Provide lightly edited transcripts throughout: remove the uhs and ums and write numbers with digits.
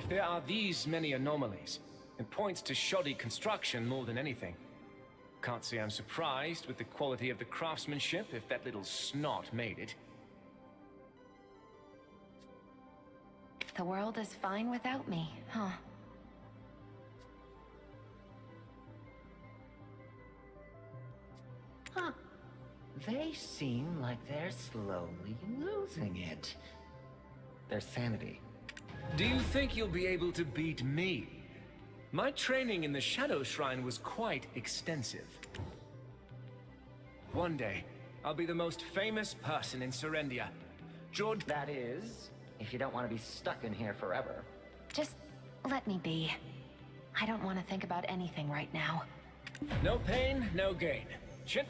There are these many anomalies. It points to shoddy construction more than anything. Can't say I'm surprised with the quality of the craftsmanship if that little snot made it. The world is fine without me, huh? Huh. They seem like they're slowly losing it. Their sanity. Do you think you'll be able to beat me? My training in the Shadow Shrine was quite extensive. One day, I'll be the most famous person in Serendia. George... That is, if you don't want to be stuck in here forever. Just let me be. I don't want to think about anything right now. No pain, no gain. Shit.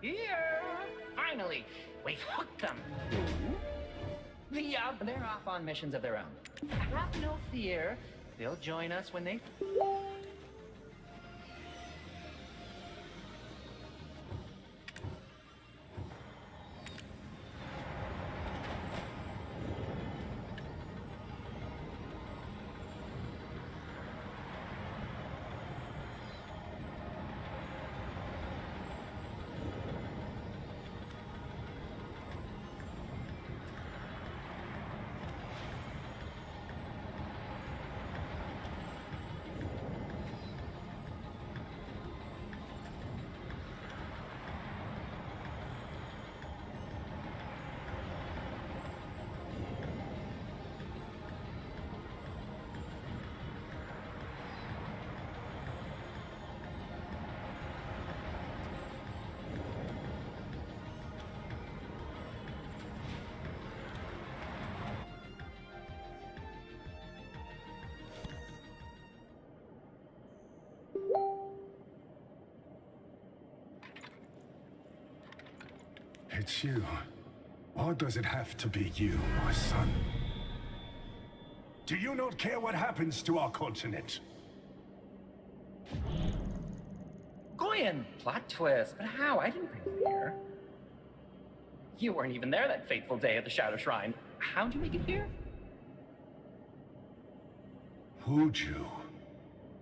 You're here! Finally! We've hooked them! They're off on missions of their own. Have no fear. They'll join us when they... It's you. Why does it have to be you, my son? Do you not care what happens to our continent? Goyen, plot twist. But how? I didn't bring you here. You weren't even there that fateful day at the Shadow Shrine. How'd you make it here? Would you?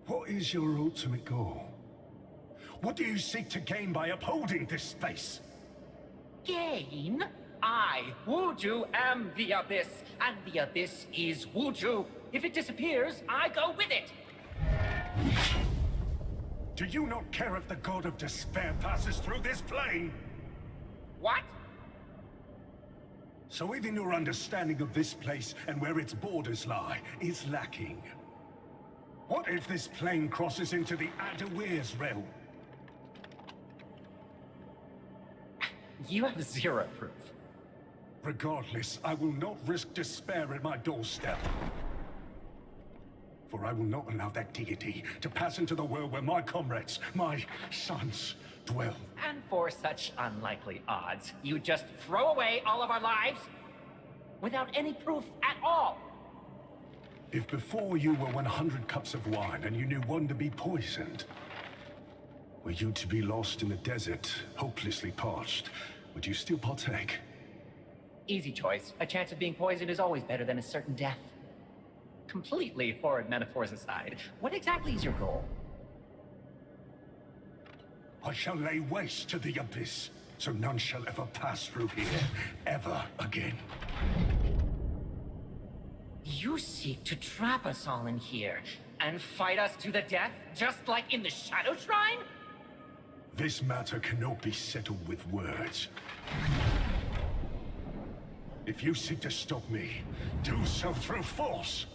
What is your ultimate goal? What do you seek to gain by upholding this space? Gain? I, Wuju, am the Abyss, and the Abyss is Wuju. If it disappears, I go with it. Do you not care if the God of Despair passes through this plane? What? So even your understanding of this place and where its borders lie is lacking. What if this plane crosses into the Adawir's realm? You have zero proof. Regardless, I will not risk despair at my doorstep. For I will not allow that deity to pass into the world where my comrades, my sons, dwell. And for such unlikely odds, you just throw away all of our lives? Without any proof at all? If before you were 100 cups of wine and you knew one to be poisoned, were you to be lost in the desert, hopelessly parched, would you still partake? Easy choice. A chance of being poisoned is always better than a certain death. Completely horrid metaphors aside, what exactly is your goal? I shall lay waste to the abyss, so none shall ever pass through here, ever again. You seek to trap us all in here, and fight us to the death, just like in the Shadow Shrine? This matter cannot be settled with words. If you seek to stop me, do so through force!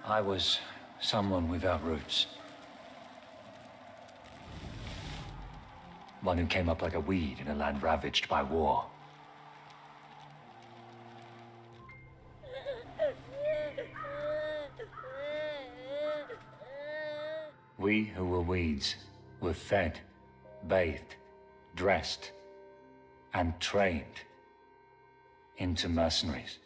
I was someone without roots. One who came up like a weed in a land ravaged by war. We who were weeds were fed, bathed, dressed, and trained into mercenaries.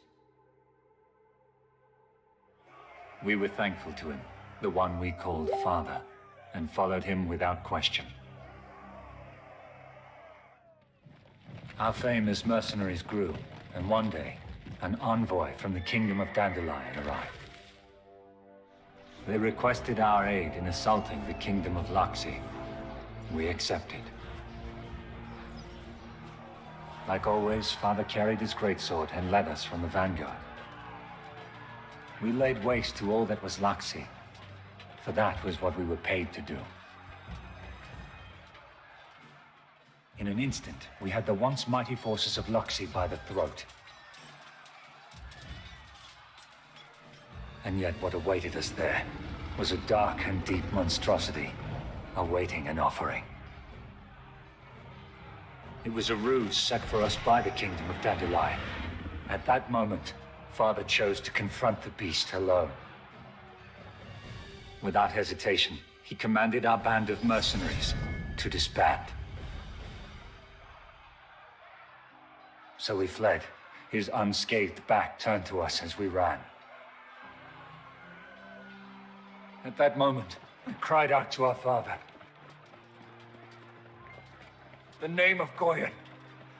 We were thankful to him, the one we called Father, and followed him without question. Our fame as mercenaries grew, and one day, an envoy from the Kingdom of Dandelion arrived. They requested our aid in assaulting the Kingdom of Loxi. We accepted. Like always, Father carried his greatsword and led us from the vanguard. We laid waste to all that was Loxi, for that was what we were paid to do. In an instant, we had the once mighty forces of Loxi by the throat. And yet what awaited us there was a dark and deep monstrosity, awaiting an offering. It was a ruse set for us by the Kingdom of Dandelion. At that moment, Father chose to confront the beast alone. Without hesitation, he commanded our band of mercenaries to disband. So we fled, his unscathed back turned to us as we ran. At that moment, we cried out to our father. The name of Goyen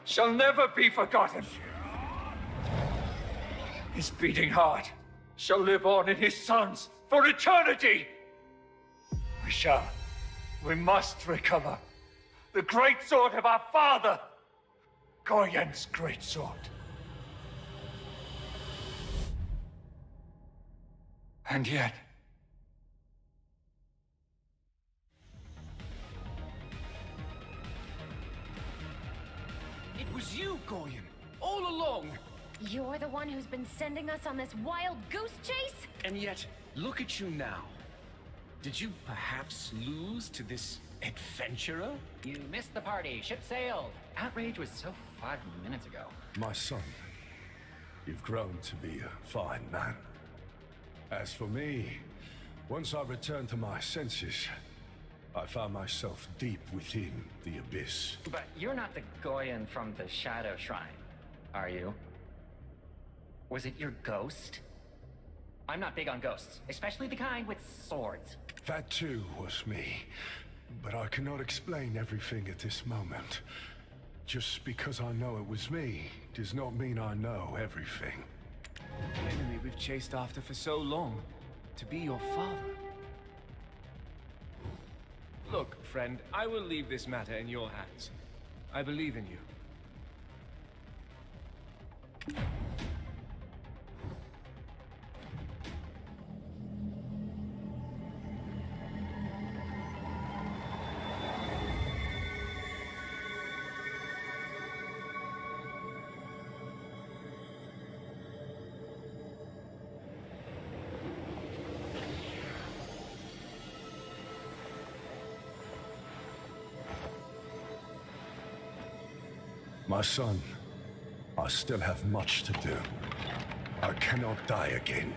shall never be forgotten. His beating heart shall live on in his sons for eternity. We must recover the great sword of our father, Goyen's great sword. And yet, It was you, Goyen, all along. You're the one who's been sending us on this wild goose chase? And yet, look at you now. Did you perhaps lose to this adventurer? You missed the party. Ship sailed. Outrage was so 5 minutes ago. My son, you've grown to be a fine man. As for me, once I returned to my senses, I found myself deep within the abyss. But you're not the Goyen from the Shadow Shrine, are you? Was it your ghost? I'm not big on ghosts, especially the kind with swords. That too was me, but I cannot explain everything at this moment. Just because I know it was me does not mean I know everything. The enemy we've chased after for so long, to be your father. Look, friend, I will leave this matter in your hands. I believe in you. My son, I still have much to do. I cannot die again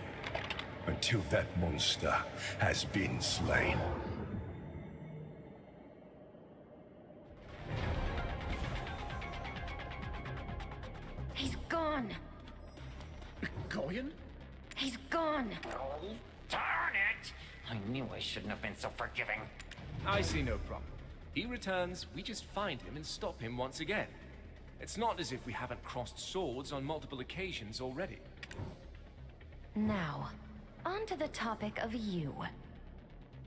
until that monster has been slain. He's gone. Goyen? He's gone. Oh, darn it! I knew I shouldn't have been so forgiving. I see no problem. He returns, we just find him and stop him once again. It's not as if we haven't crossed swords on multiple occasions already. Now, on to the topic of you.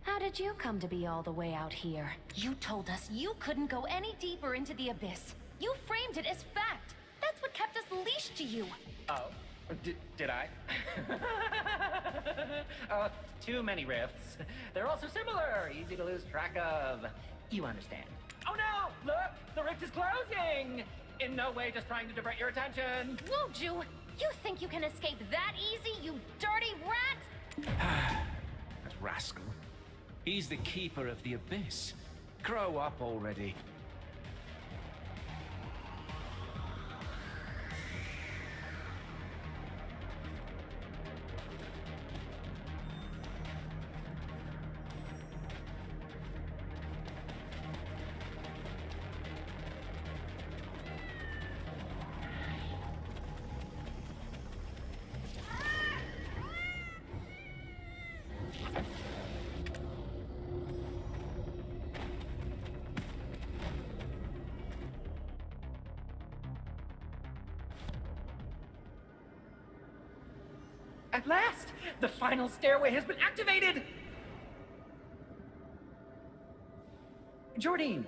How did you come to be all the way out here? You told us you couldn't go any deeper into the abyss. You framed it as fact. That's what kept us leashed to you. Oh, did I? Too many rifts. They're all so similar, easy to lose track of. You understand. Oh no! Look! The rift is closing! In no way just trying to divert your attention. Won't you? You think you can escape that easy, you dirty rat? rascal. He's the keeper of the abyss. Grow up already. At last! The final stairway has been activated! Jordine,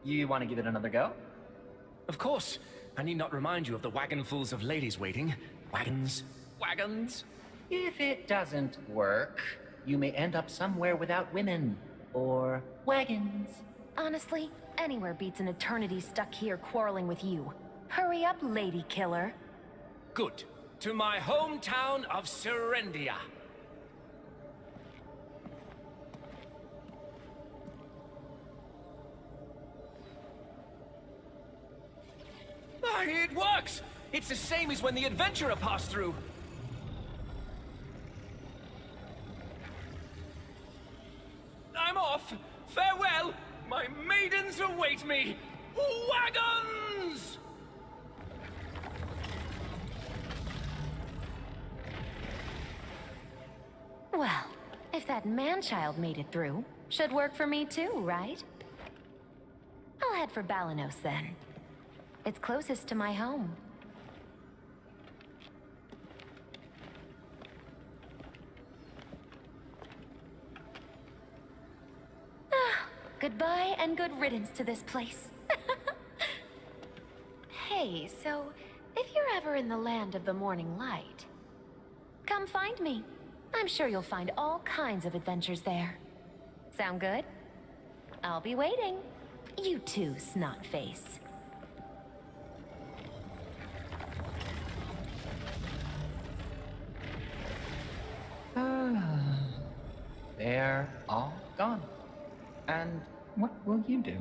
you want to give it another go? Of course. I need not remind you of the wagonfuls of ladies waiting. Wagons. Wagons. If it doesn't work, you may end up somewhere without women. Or wagons. Honestly, anywhere beats an eternity stuck here quarreling with you. Hurry up, lady killer. Good. To my hometown of Serendia. Ah, it works! It's the same as when the adventurer passed through. I'm off! Farewell! My maidens await me! Wagons! Well, if that man-child made it through, should work for me too, right? I'll head for Balanos then. It's closest to my home. Ah, goodbye and good riddance to this place. Hey, so if you're ever in the land of the morning light, come find me. I'm sure you'll find all kinds of adventures there. Sound good? I'll be waiting. You too, Snotface. They're all gone. And what will you do?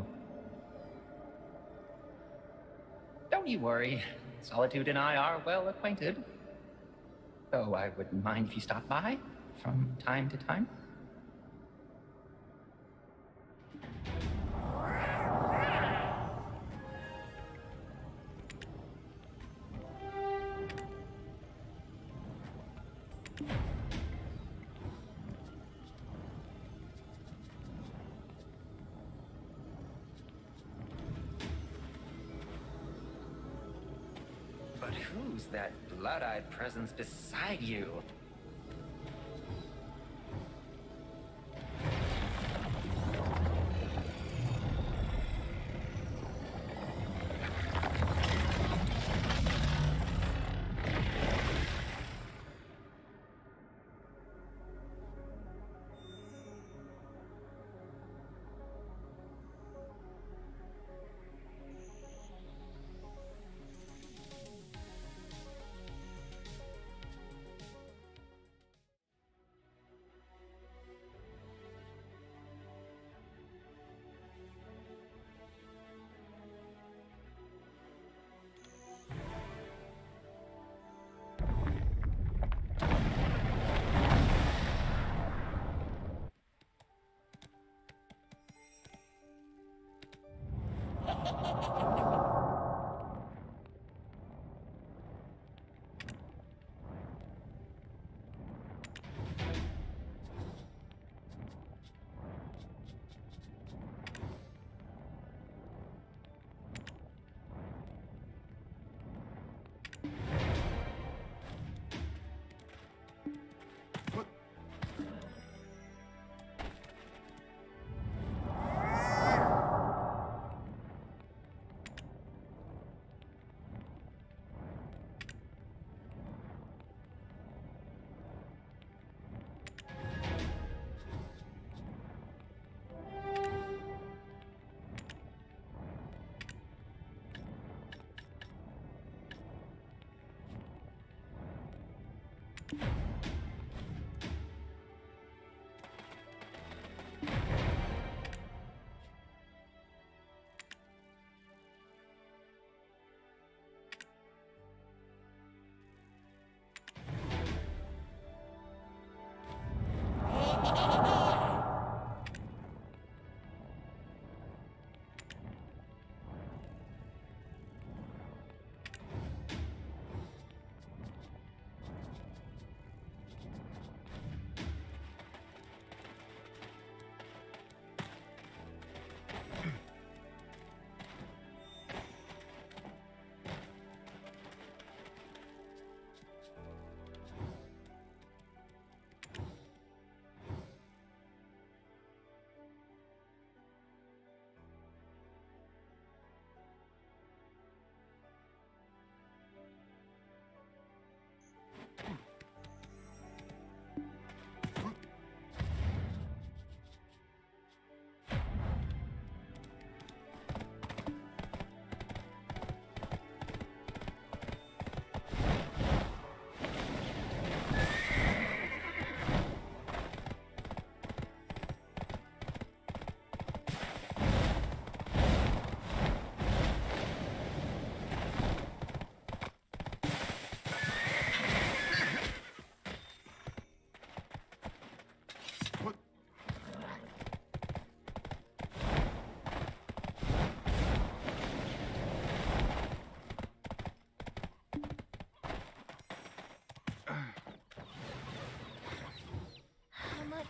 Don't you worry. Solitude and I are well acquainted. Though I wouldn't mind if you stopped by from time to time. But who's that blood-eyed presence beside you?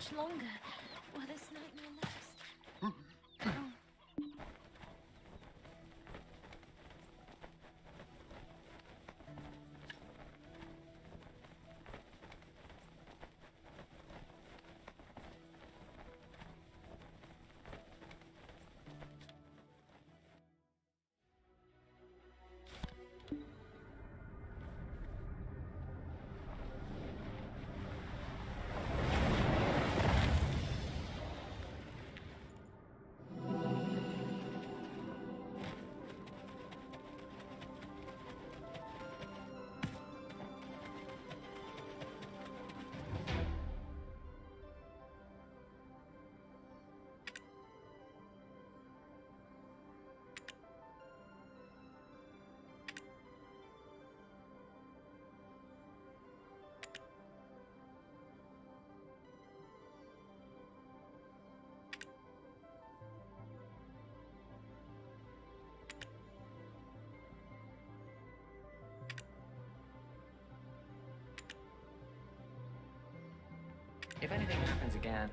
much longer while this nightmare lasts. If anything happens again...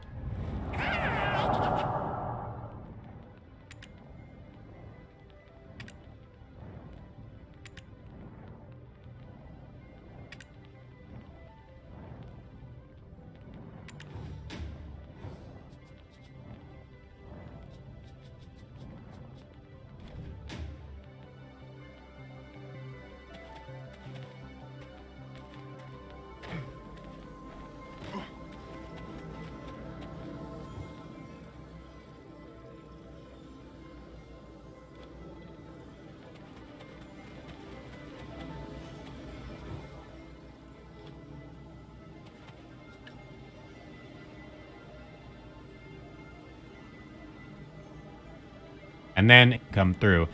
And then come through.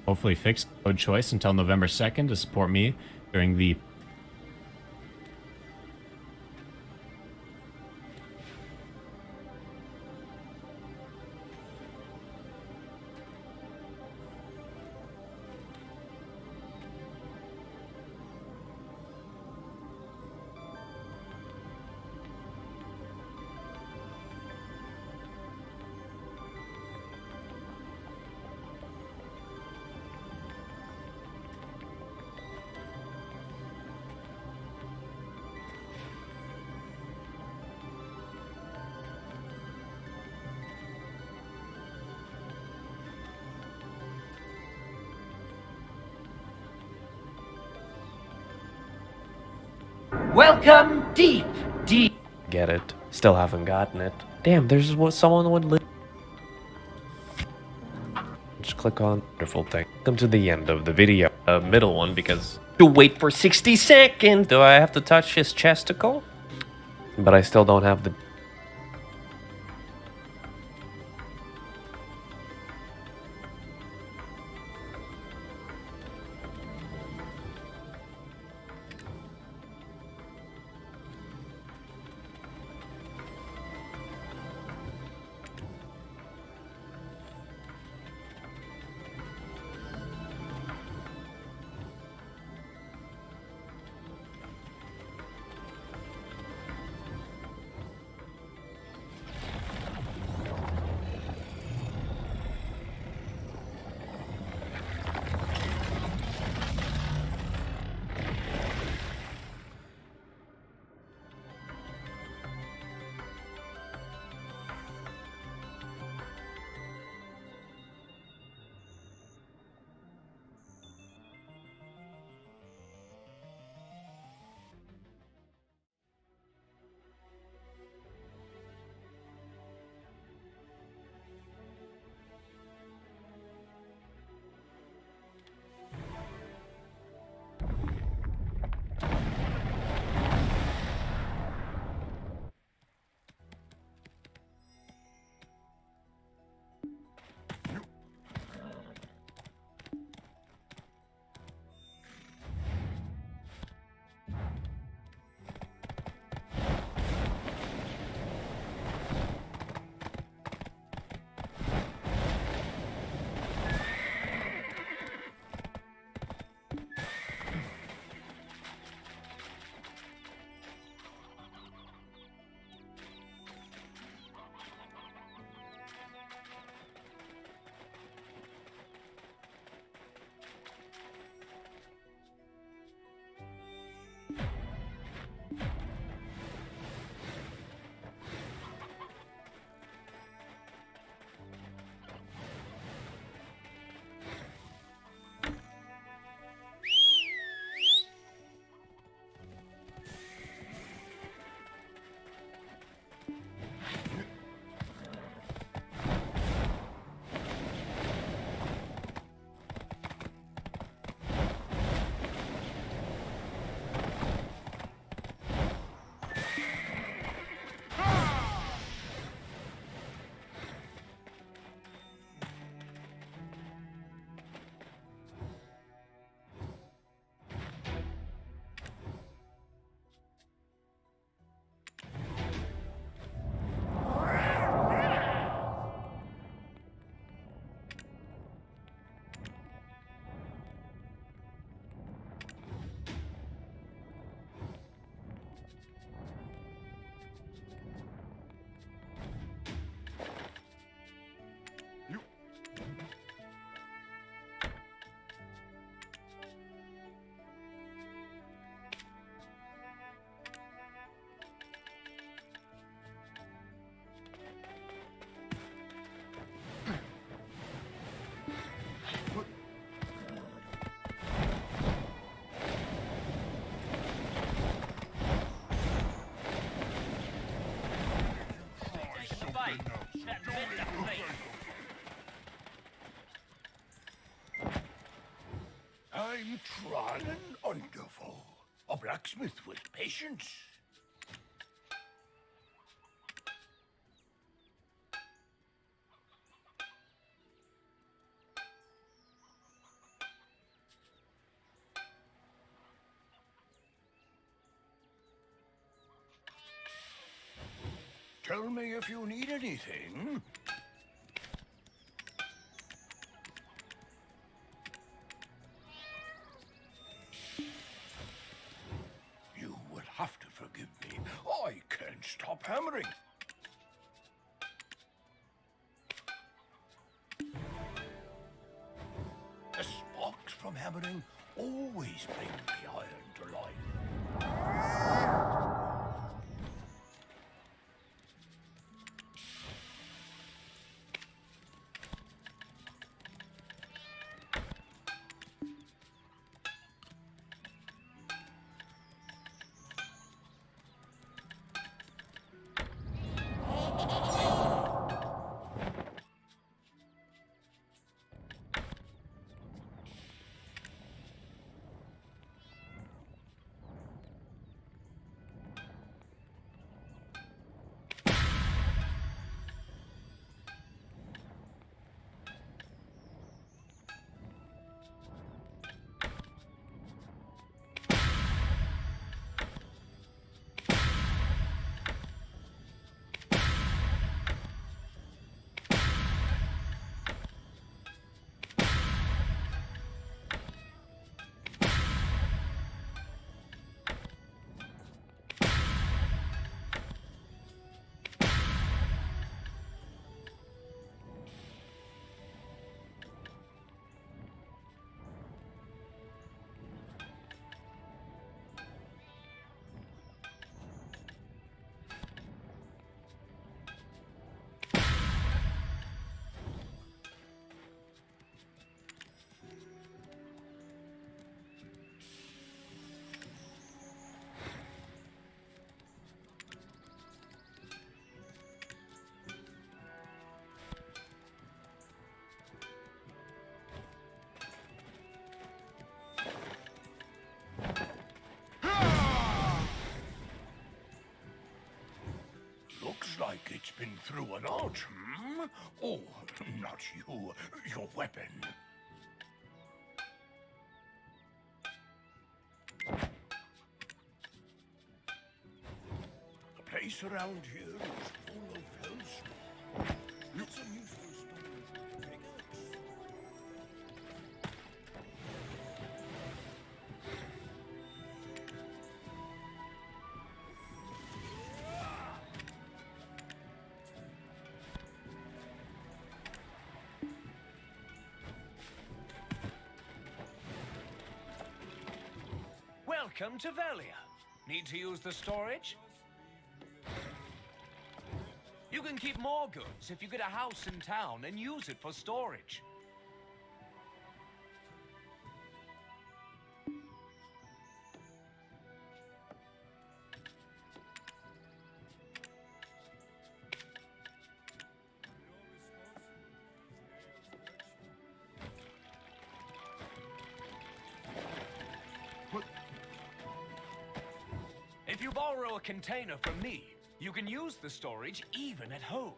Hopefully fix code choice until November 2nd to support me during the Welcome deep, deep. Get it. Still haven't gotten it. Damn, there's what someone would just click on wonderful thing. Come to the end of the video. Middle one because to wait for 60 seconds. Do I have to touch his chesticle? But I still don't have the Shrine wonderful. A blacksmith with patience. Tell me if you need anything. You will have to forgive me. I can't stop hammering. The sparks from hammering always bring the iron to life. Looks like it's been through an arch, hmm? Oh, not you. Your weapon. The place around here is full of hellspawn. It's a useful stone. Pickaxe. Welcome to Velia. Need to use the storage? You can keep more goods if you get a house in town and use it for storage. If you borrow a container from me, you can use the storage even at home.